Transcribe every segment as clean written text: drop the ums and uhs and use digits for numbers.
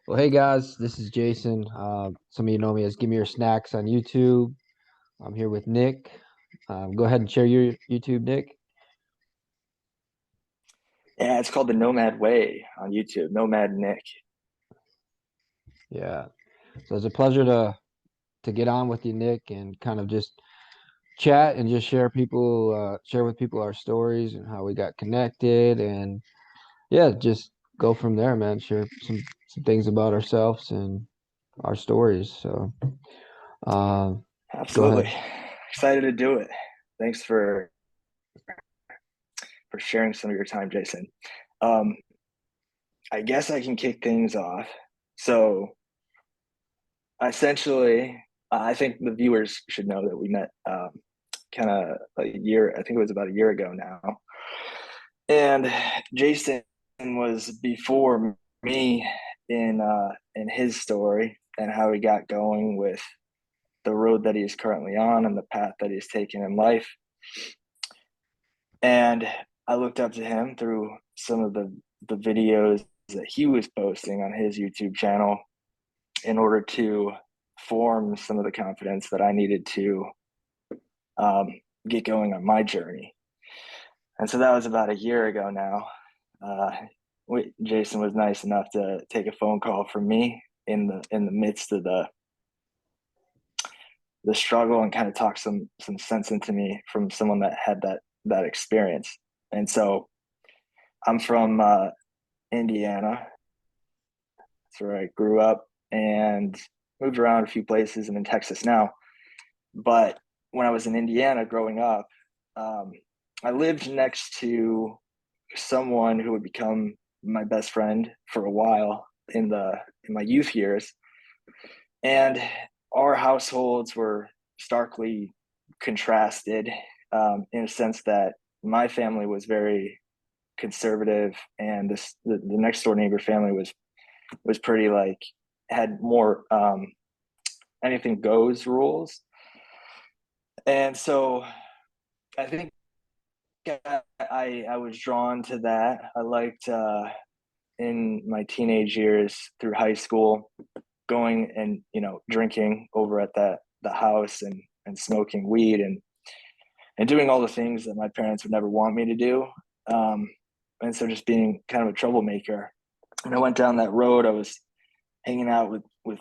Well, hey guys, this is Jason. Some of you know me as Give Me Your Snacks on YouTube. I'm here with Nick. Go ahead and share your YouTube, Nick. Yeah, it's called the Nomad Way on YouTube. Nomad Nick. Yeah. So it's a pleasure to get on with you, Nick, and kind of just chat and just share with people our stories and how we got connected, and yeah, just go from there, man. Share some things about ourselves and our stories. So, uh, go Absolutely. ahead. Excited to do it. Thanks for sharing some of your time, Jason. Um, I guess I can kick things off. So essentially, I think the viewers should know that we met kind of a year, I think it was about a year ago now. And Jason was before me in his story and how he got going with the road that he is currently on and the path that he's taken in life. And I looked up to him through some of the videos that he was posting on his YouTube channel in order to form some of the confidence that I needed to um, get going on my journey. And so that was about a year ago now. Jason was nice enough to take a phone call from me in the midst of the struggle and kind of talk some sense into me from someone that had that experience. And so I'm from Indiana. That's where I grew up and moved around a few places. I'm in Texas now. But when I was in Indiana growing up, um, I lived next to someone who would become my best friend for a while in my youth years. And our households were starkly contrasted in a sense that my family was very conservative, and the next door neighbor family was pretty like had more anything goes rules. And so I think I was drawn to that. I liked in my teenage years through high school going and drinking over at the house and smoking weed and doing all the things that my parents would never want me to do. Um, and so just being kind of a troublemaker. When I went down that road, I was hanging out with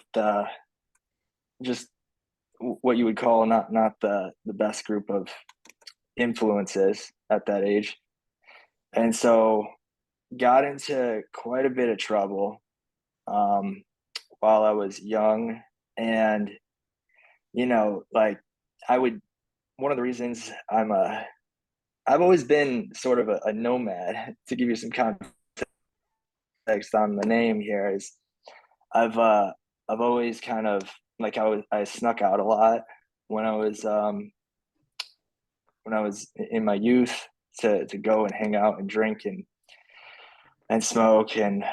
just what you would call not the best group of influences at that age, and so got into quite a bit of trouble um, while I was young, and like I would. One of the reasons I've always been sort of a nomad. To give you some context on the name here, is I've uh I've always kind of like I snuck out a lot when I was in my youth to go and hang out and drink and smoke, and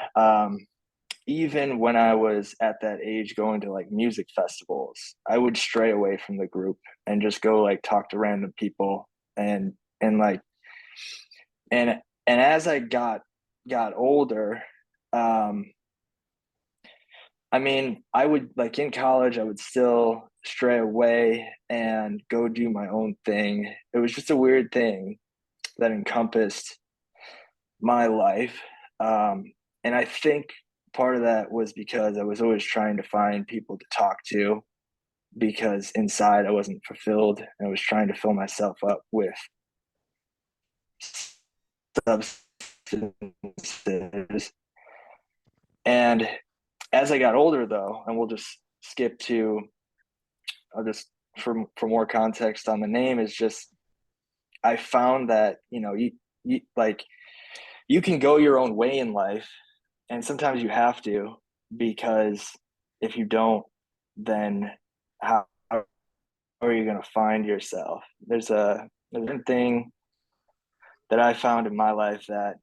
even when I was at that age going to like music festivals, I would stray away from the group and just go like talk to random people and like and as I got older, um I mean, I would like in college, I would still stray away and go do my own thing. It was just a weird thing that encompassed my life. And I think part of that was because I was always trying to find people to talk to because inside I wasn't fulfilled. And I was trying to fill myself up with substances. And as I got older, though, and we'll just skip to, I'll just for more context on the name, is just I found that you like you can go your own way in life, and sometimes you have to, because if you don't, then how are you going to find yourself? There's one thing that I found in my life that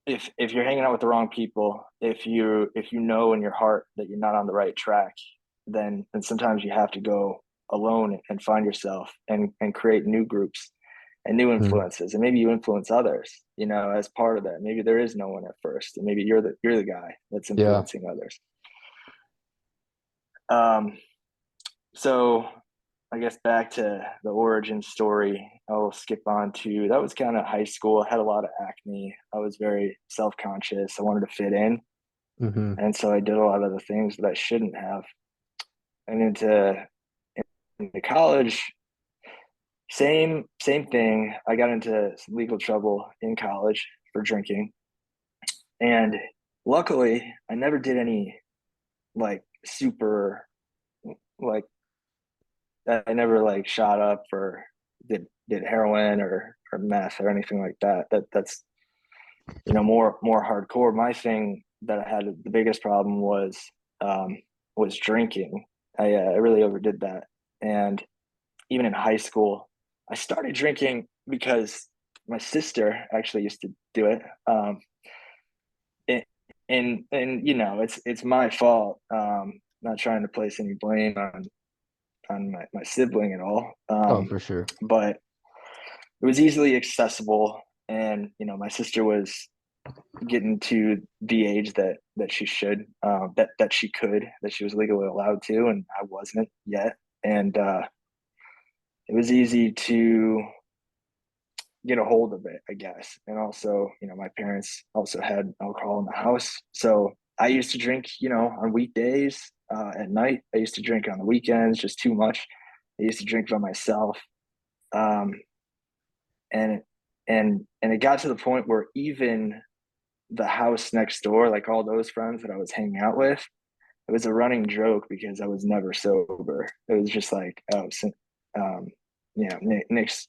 if you're hanging out with the wrong people, if you know in your heart that you're not on the right track, then sometimes you have to go alone and find yourself and create new groups and new Mm. influences, and maybe you influence others, as part of that. Maybe there is no one at first, and maybe you're the guy that's Yeah. influencing others. Um, so I guess back to the origin story, I'll skip on to that was kind of high school. I had a lot of acne. I was very self-conscious. I wanted to fit in. Hmm. And so I did a lot of the things that I shouldn't have. And into college, same thing. I got into some legal trouble in college for drinking. And luckily, I never did any like super like I never like shot up or did heroin or meth or anything like that. That's more hardcore. My thing that I had the biggest problem was drinking. I really overdid that, and even in high school, I started drinking because my sister actually used to do it. And it's my fault. Not trying to place any blame on my sibling at all. Oh, for sure. But it was easily accessible, and my sister was getting to the age that she should, that she could, that she was legally allowed to, and I wasn't yet. And it was easy to get a hold of it, I guess. And also, my parents also had alcohol in the house, so I used to drink, on weekdays, at night. I used to drink on the weekends, just too much. I used to drink by myself. Um, and and it got to the point where even the house next door, like all those friends that I was hanging out with, it was a running joke because I was never sober. It was just like, oh, um, Nick's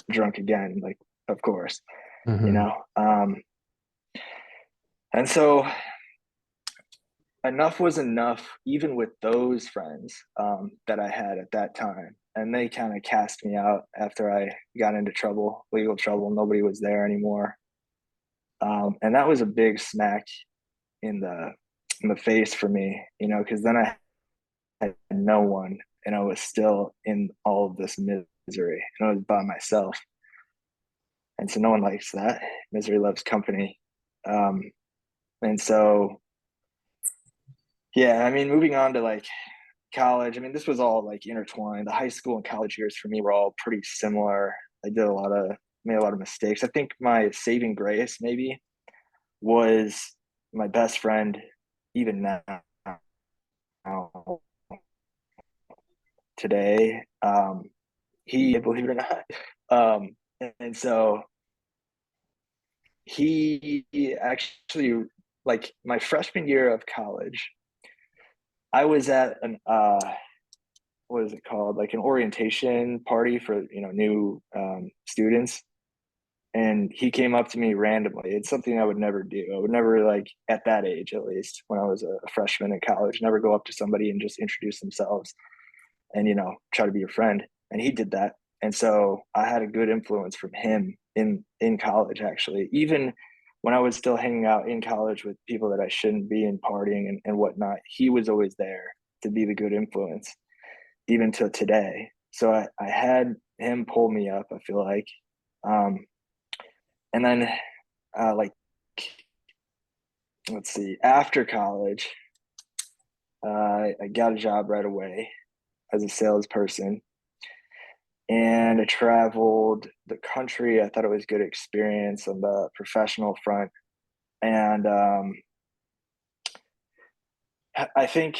drunk again, like, of course, you Hmm. know. And so enough was enough, even with those friends, that I had at that time, and they kind of cast me out after I got into trouble, legal trouble. Nobody was there anymore, and that was a big smack in the face for me, because then I had no one, and I was still in all of this misery, and I was by myself, and so no one likes that. Misery loves company. um, and so yeah, I mean, moving on to like college, I mean, this was all like intertwined. The high school and college years for me were all pretty similar. I made a lot of mistakes. I think my saving grace maybe was my best friend, even now, today. He, believe it or not, and so he actually, like my freshman year of college, I was at an what is it called, like an orientation party for new students, and he came up to me randomly. It's something I would never do. I would never, like, at that age, at least when I was a freshman in college, never go up to somebody and just introduce themselves and try to be your friend. And he did that, and so I had a good influence from him in college, actually. Even when I was still hanging out in college with people that I shouldn't be, and partying and whatnot, he was always there to be the good influence, even to today. So I had him pull me up, I feel like. um, and then, like, let's see, after college, I got a job right away as a salesperson, and I traveled the country. I thought it was a good experience on the professional front. And I think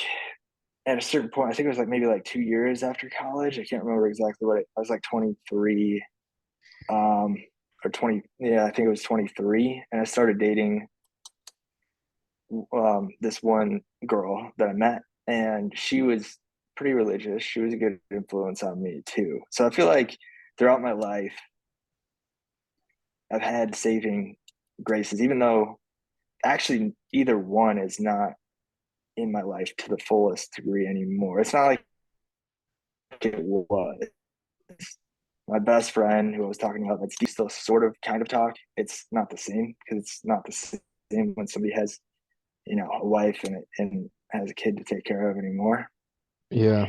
at a certain point, I think it was like maybe like 2 years after college. I can't remember exactly I was like 23, um, or 20. Yeah, I think it was 23. And I started dating this one girl that I met, and she was pretty religious. She was a good influence on me too. So I feel like throughout my life, I've had saving graces, even though actually either one is not in my life to the fullest degree anymore. It's not like it was. My best friend, who I was talking about, that's still sort of kind of talk. It's not the same, because it's not the same when somebody has, a wife and has a kid to take care of anymore. Yeah.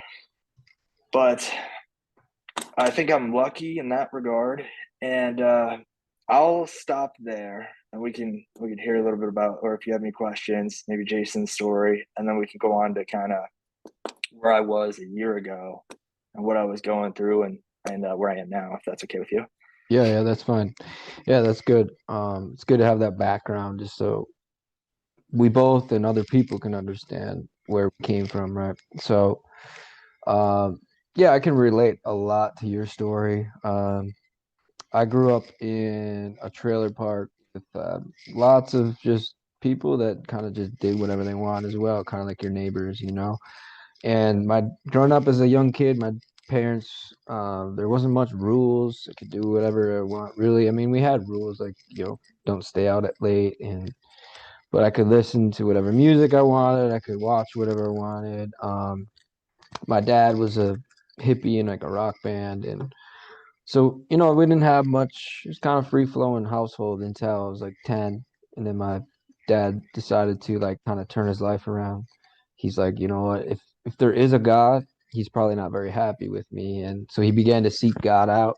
But I think I'm lucky in that regard. And I'll stop there, and we can hear a little bit about, or if you have any questions, maybe Jason's story, and then we can go on to kind of where I was a year ago and what I was going through, and where I am now, if that's okay with you. Yeah, yeah, that's fine. Yeah, that's good. It's good to have that background just so we both and other people can understand where we came from, right? So, um, yeah, I can relate a lot to your story. I grew up in a trailer park with lots of just people that kind of just did whatever they want as well, kind of like your neighbors, you know. And my growing up as a young kid, my parents, there wasn't much rules. I could do whatever I want, really. I mean, we had rules like, don't stay out at late, and but I could listen to whatever music I wanted. I could watch whatever I wanted. My dad was a hippie in like a rock band, and so, we didn't have much. It was kind of free flowing household until I was like 10. And then my dad decided to like kind of turn his life around. He's like, you know what, if there is a God, he's probably not very happy with me. And so he began to seek God out.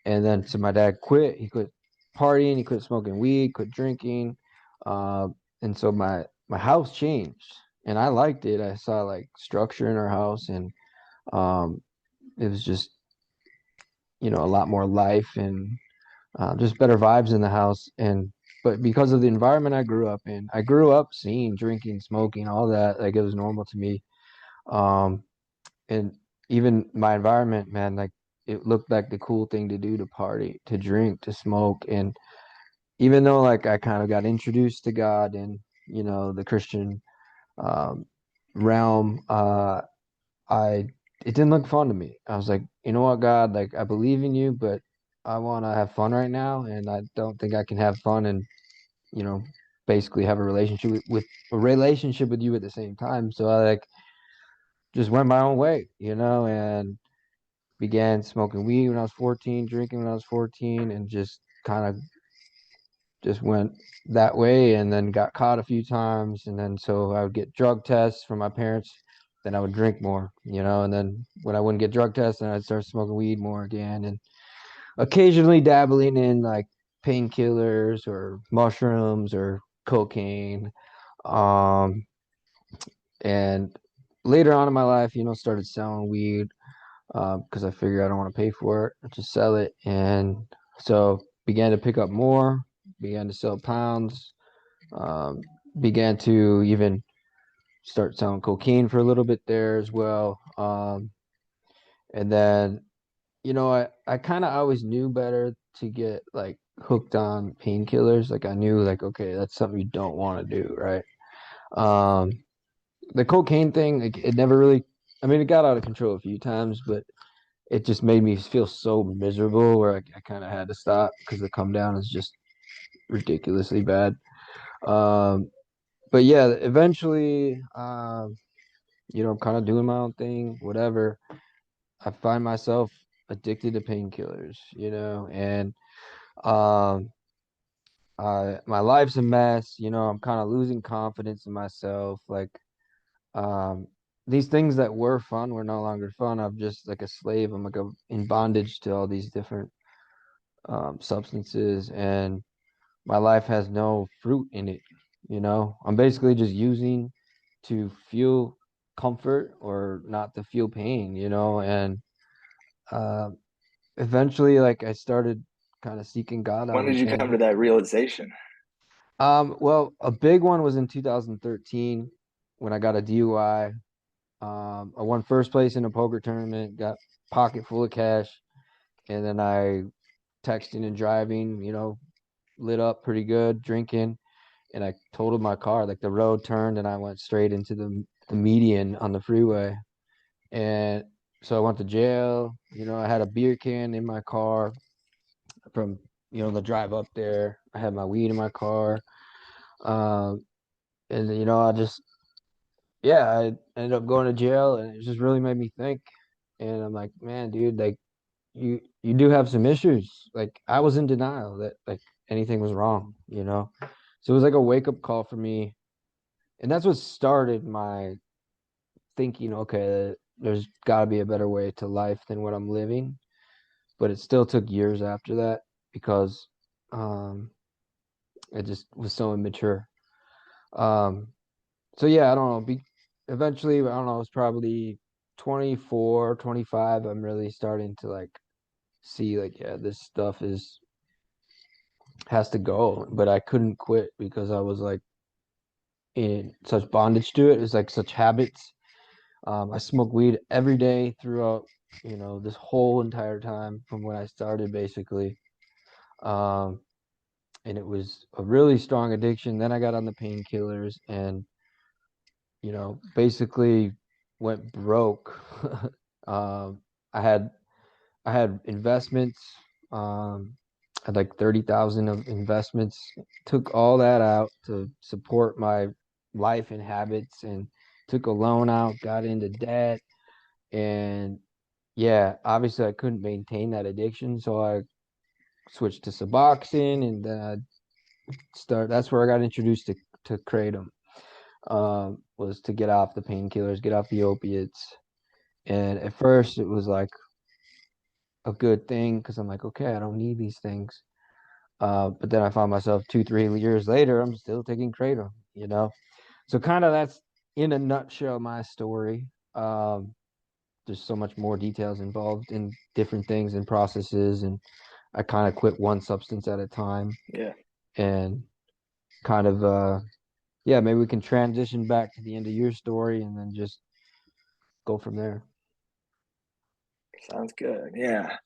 And then so my dad quit. He quit partying, he quit smoking weed, quit drinking. Uh, and so my house changed. And I liked it. I saw like structure in our house, and um it was just, a lot more life and just better vibes in the house. And but because of the environment I grew up in, I grew up seeing drinking, smoking, all that. Like it was normal to me. Um, and even my environment, man, like it looked like the cool thing to do to party, to drink, to smoke. And even though like I kind of got introduced to God and the Christian um, realm, I it didn't look fun to me. I was like, you know what, God, like I believe in you, but I want to have fun right now, and I don't think I can have fun and you know basically have a relationship with a relationship with you at the same time. So I like just went my own way, and began smoking weed when I was 14, drinking when I was 14, and just kind of just went that way, and then got caught a few times, and then so I would get drug tests from my parents, then I would drink more, and then when I wouldn't get drug tests, then I'd start smoking weed more again, and occasionally dabbling in like painkillers or mushrooms or cocaine. um and later on in my life, started selling weed, because I figured I don't want to pay for it, I just sell it. And so began to pick up more, began to sell pounds, um, began to even start selling cocaine for a little bit there as well. And then, I kind of always knew better to get like hooked on painkillers. Like I knew like, okay, that's something you don't want to do, right? Um, the cocaine thing, like, it never really, I mean, it got out of control a few times, but it just made me feel so miserable where I kind of had to stop because the come down is just ridiculously bad. Um, but yeah, eventually, I'm kind of doing my own thing, whatever. I find myself addicted to painkillers, and um, my life's a mess. I'm kind of losing confidence in myself. Like, um, these things that were fun were no longer fun. I'm just like a slave. I'm like in bondage to all these different substances, and my life has no fruit in it. I'm basically just using to feel comfort or not to feel pain, and uh, eventually, like I started kind of seeking God When out did you come again. to that realization? Well, a big one was in 2013 when I got a DUI. I won first place in a poker tournament, got pocket full of cash, and then I texting and driving, lit up pretty good, drinking, and I totaled my car. Like the road turned, and I went straight into the median on the freeway. And so I went to jail. I had a beer can in my car from the drive up there. I had my weed in my car, um, and I just yeah, I ended up going to jail, and it just really made me think. And I'm like, man, dude, like you do have some issues. Like I was in denial that like anything was wrong, So it was like a wake up call for me, and that's what started my thinking. Okay, there's got to be a better way to life than what I'm living. But it still took years after that. because um, it just was so immature. Um, so yeah, I don't know. Eventually, I don't know. It's probably 24, 25. I'm really starting to like see like, yeah, this stuff is has to go. But I couldn't quit because I was like in such bondage to it. It's like such habits. I smoked weed every day throughout, this whole entire time from when I started, basically. Um, and it was a really strong addiction. Then I got on the painkillers and, basically went broke. Um, I had I had investments, I had like 30,000 of investments, took all that out to support my life and habits and took a loan out, got into debt. And yeah, obviously I couldn't maintain that addiction. So I switched to Suboxone and then that's where I got introduced to Kratom, was to get off the painkillers, get off the opiates. And at first it was like a good thing because I'm like, okay, I don't need these things. But then I found myself 2, 3 years later, I'm still taking Kratom. So kind of that's in a nutshell my story. There's so much more details involved in different things and processes, and I kind of quit one substance at a time Yeah, and kind of yeah, maybe we can transition back to the end of your story and then just go from there. sounds good. Yeah.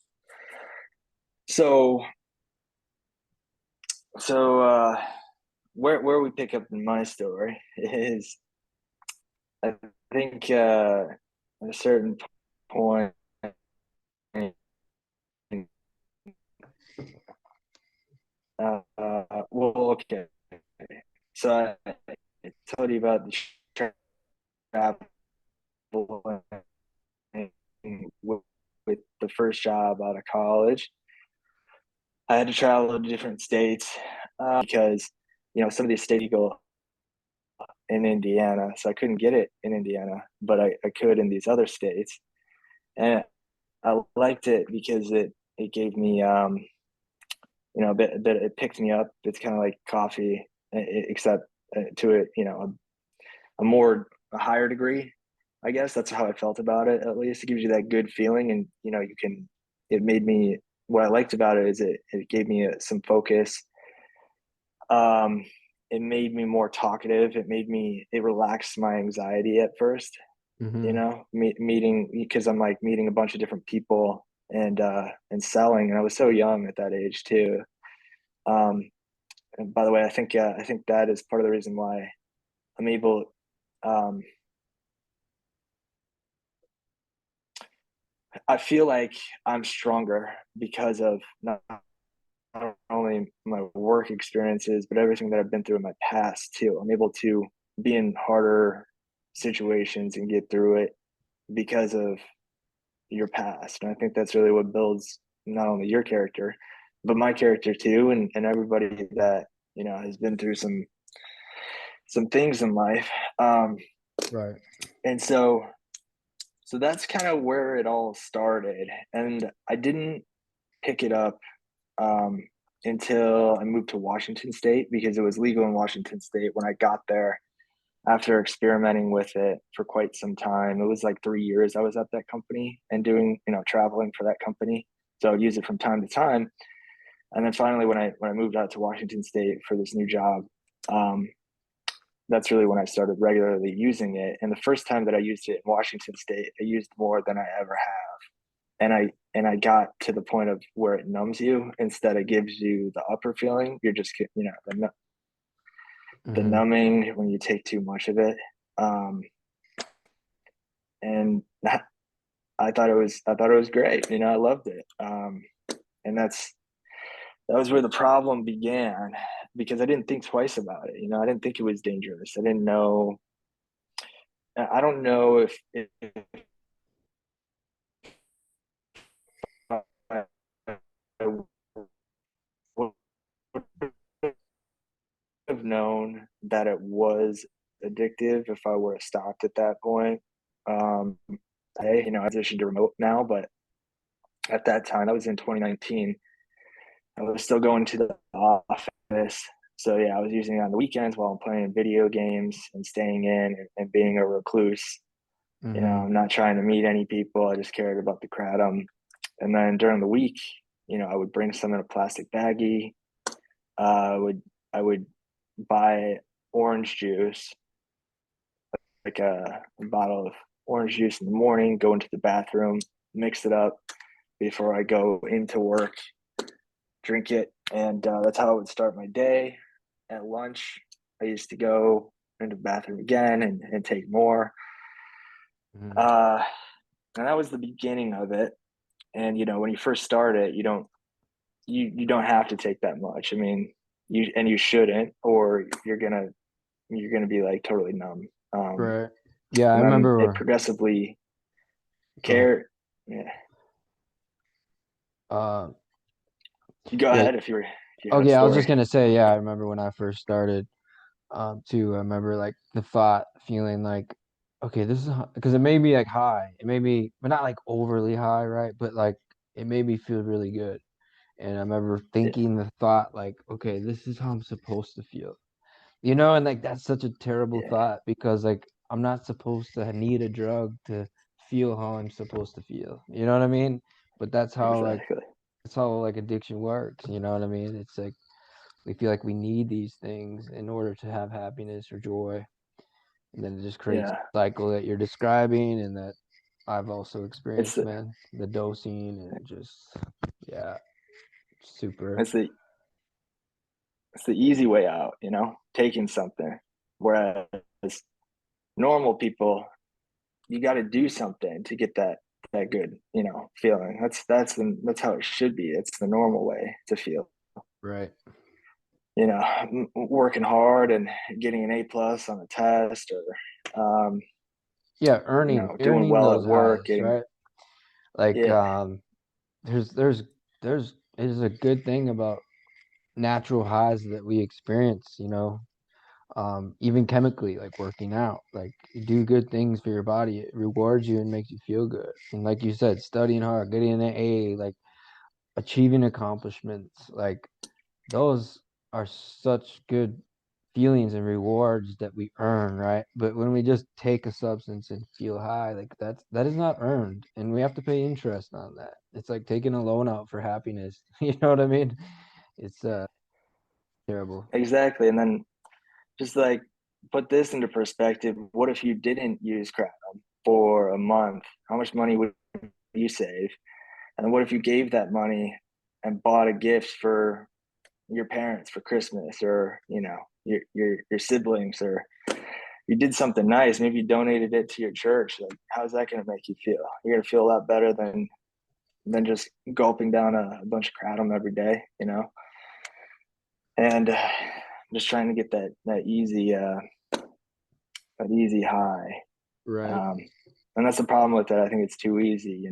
So so where we pick up in my story is I think at a certain point, well, okay. So I told you about the travel with, with the first job out of college. I had to travel to different states because some of these states legal in Indiana, so I couldn't get it in Indiana, but I could in these other states, and I liked it because it gave me a bit it picked me up. It's kind of like coffee, except to it a more a higher degree. I guess that's how I felt about it. At least it gives you that good feeling, and you can. It made me. What I liked about it is it gave me some focus. Um, it made me more talkative. It relaxed my anxiety at first. Hmm. Meeting because I'm like meeting a bunch of different people and selling, and I was so young at that age too. Um, and by the way, I think that is part of the reason why I'm able. Um, I feel like I'm stronger because of not only my work experiences, but everything that I've been through in my past too. I'm able to be in harder situations and get through it because of your past. And I think that's really what builds not only your character, but my character too, and everybody that has been through some things in life. Um, Right. and so that's kind of where it all started. And I didn't pick it up um, until I moved to Washington State because it was legal in Washington State when I got there after experimenting with it for quite some time. It was like 3 years I was at that company and doing, traveling for that company. So I would use it from time to time. And then finally, when I moved out to Washington State for this new job, um, that's really when I started regularly using it. And the first time that I used it in Washington State, I used more than I ever have. And I got to the point of where it numbs you instead of gives you the upper feeling. You're just the Hmm. numbing when you take too much of it. Um, and I thought it was great. I loved it. And that was where the problem began because I didn't think twice about it. I didn't think it was dangerous. I didn't know. I don't know if I would have known that it was addictive if I were stopped at that point. Um, I transitioned to remote now, but at that time, that was in 2019. I was still going to the office. So yeah, I was using it on the weekends while I'm playing video games and staying in and being a recluse. Mm-hmm. I'm not trying to meet any people. I just cared about the kratom. And then during the week, I would bring some in a plastic baggie. I would buy orange juice, like a bottle of orange juice in the morning, go into the bathroom, mix it up before I go into work, drink it, and that's how I would start my day. At lunch, I used to go into the bathroom again and take more. Mm-hmm. Uh, and that was the beginning of it. And when you first start it, you don't have to take that much. I mean, you shouldn't, or you're gonna be like totally numb. Right. Yeah, I And then it remember. progressively Go ahead. care. Yeah, Uh, you go yeah. ahead if you have a Okay, I was just story. gonna say, yeah, I remember when I first started, too. I remember like the thought, feeling like, okay, this is because it made me like high. It made me, but not like overly high, right? But like it made me feel really good. And I remember Yeah, thinking the thought, like, okay, this is how I'm supposed to feel. And like that's such a terrible yeah, thought because like I'm not supposed to need a drug to feel how I'm supposed to feel. You know what I mean? But exactly. that's how like addiction works. You know what I mean? It's like we feel like we need these things in order to have happiness or joy, and then it just creates Yeah, a cycle that you're describing and that I've also it's experienced, the man. The dosing and just yeah, super it's the it's the easy way out. Taking something, whereas normal people, you got to do something to get that good feeling. That's how it should be. It's the normal way to feel. right. Working hard and getting an A+ on a test, or Yeah, earning doing earning well at those work, highs, getting right? Like yeah, there's a good thing about natural highs that we experience, even chemically, like working out, like you do good things for your body, it rewards you and makes you feel good. And like you said, studying hard, getting an A, like achieving accomplishments, like those are such good feelings and rewards that we earn, right? But when we just take a substance and feel high, like that is not earned, and we have to pay interest on that. It's like taking a loan out for happiness. You know what I mean? It's terrible. exactly. And then just like put this into perspective. What if you didn't use kratom for a month? How much money would you save? And what if you gave that money and bought a gift for your parents for Christmas, or your siblings, or you did something nice? Maybe you donated it to your church. Like, how's that going to make you feel? You're going to feel a lot better than just gulping down a bunch of kratom every day. And just trying to get that easy high. Right. Um, and that's the problem with it. I think it's too easy,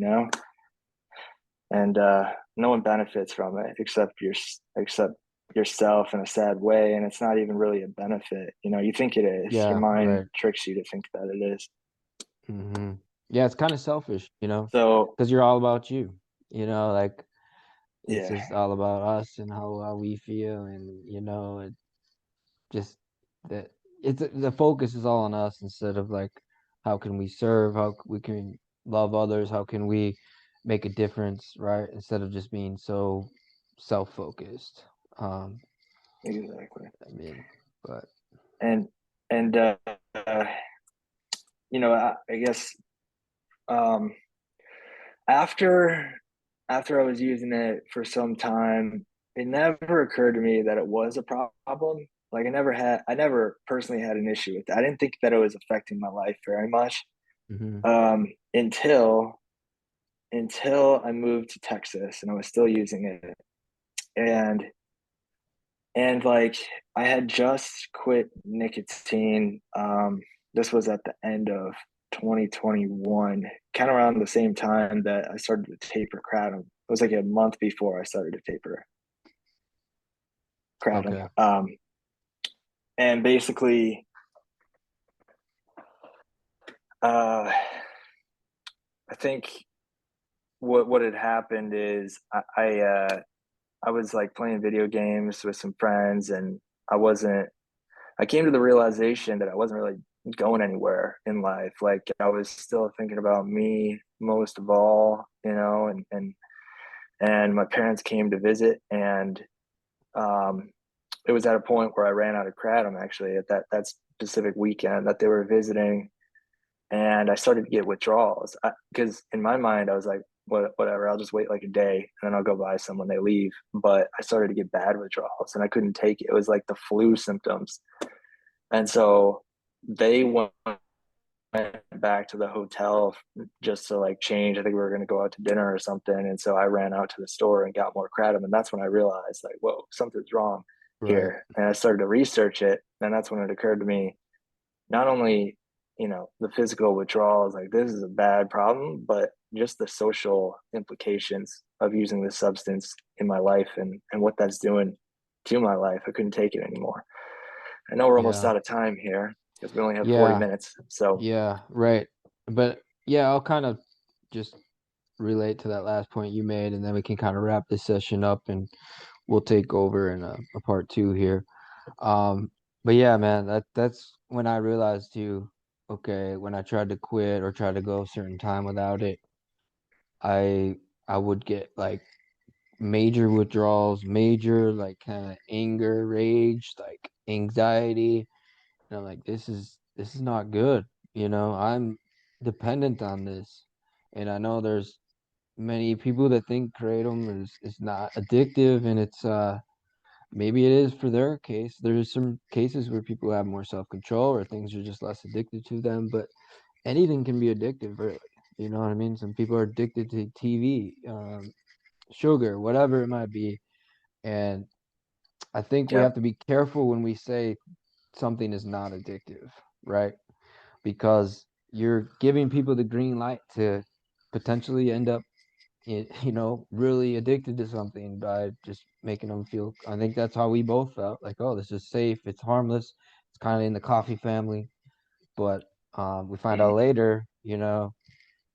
and no one benefits from it except yourself in a sad way. And it's not even really a benefit. You think it is. Your Yeah, mind right. tricks you to think that it is. Hmm. Yeah, it's kind of selfish, So because you're all about you, like it's yeah, just all about us and how we feel, and it just that it's the focus is all on us instead of like how can we serve, we can love others, how can we make a difference, right? Instead of just being so self-focused. Um, exactly. I mean, but And uh, I guess um, after after I was using it for some time, it never occurred to me that it was a problem. Like I never personally had an issue with that. I didn't think that it was affecting my life very much hmm. until I moved to Texas and I was still using it. And like I had just quit nicotine. This was at the end of 2021, kind of around the same time that I started to taper kratom. It was like a month before I started to taper kratom. Okay. And basically, uh, I think what had happened is I I was like playing video games with some friends, and I wasn't. I came to the realization that I wasn't really going anywhere in life. Like I was still thinking about me most of all, and my parents came to visit, and um, it was at a point where I ran out of kratom actually at that specific weekend that they were visiting, and I started to get withdrawals because in my mind I was like, whatever, I'll just wait like a day and then I'll go buy some when they leave. But I started to get bad withdrawals and I couldn't take it. It was like the flu symptoms, and so they went back to the hotel just to like change. I think we were going to go out to dinner or something, and so I ran out to the store and got more kratom, and that's when I realized like, whoa, something's wrong Right. here, and I started to research it, and that's when it occurred to me not only the physical withdrawals, like this is a bad problem, but just the social implications of using this substance in my life and what that's doing to my life. I couldn't take it anymore. I know we're almost Yeah. out of time here because we only have 40 Yeah. minutes. So Yeah. Right. But yeah, I'll kind of just relate to that last point you made, and then we can kind of wrap this session up, and we'll take over in a part two here. Um, but yeah, man, that's when I realized too, okay, when I tried to quit or try to go a certain time without it, I I would get like major withdrawals, major like kind of anger, rage, like anxiety. And I'm like, this is not good. I'm dependent on this. And I know there's many people that think kratom is not addictive, and it's maybe it is for their case. There's some cases where people have more self-control or things are just less addicted to them, but anything can be addictive, really. You know what I mean? Some people are addicted to TV, sugar, whatever it might be. And I think we yeah, have to be careful when we say something is not addictive, right? Because you're giving people the green light to potentially end up really addicted to something by just making them feel. I think that's how we both felt like, oh, this is safe, it's harmless, it's kind of in the coffee family. But we find mm, out later,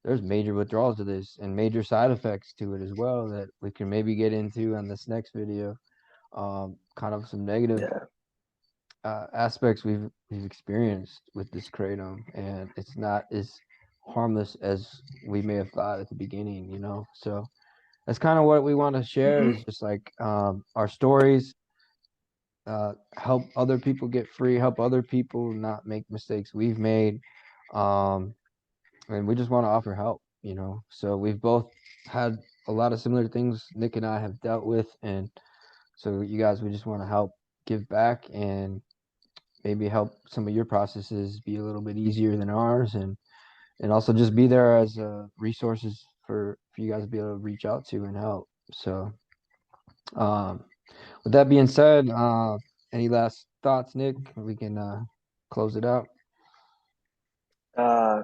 there's major withdrawals to this and major side effects to it as well that we can maybe get into on this next video. Kind of some negative yeah, aspects we've experienced with this kratom, and it's not as harmless as we may have thought at the beginning. So that's kind of what we want to share hmm is just like our stories, help other people get free, help other people not make mistakes we've made. Um, and we just want to offer help. So we've both had a lot of similar things Nick and I have dealt with. And so you guys, we just want to help give back and maybe help some of your processes be a little bit easier than ours. And also just be there as resources for you guys to be able to reach out to and help. So, um, with that being said, any last thoughts, Nick? We can close it out. uh,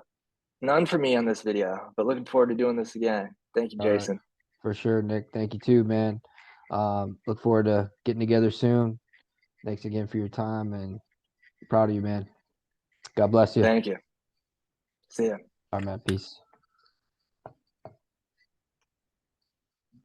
none for me on this video, but looking forward to doing this again. Thank you, All right, Jason. for sure, Nick. Thank you too, man. Look forward to getting together soon. Thanks again for your time, and proud of you, man. God bless you. Thank you. See ya. All right, man. Peace.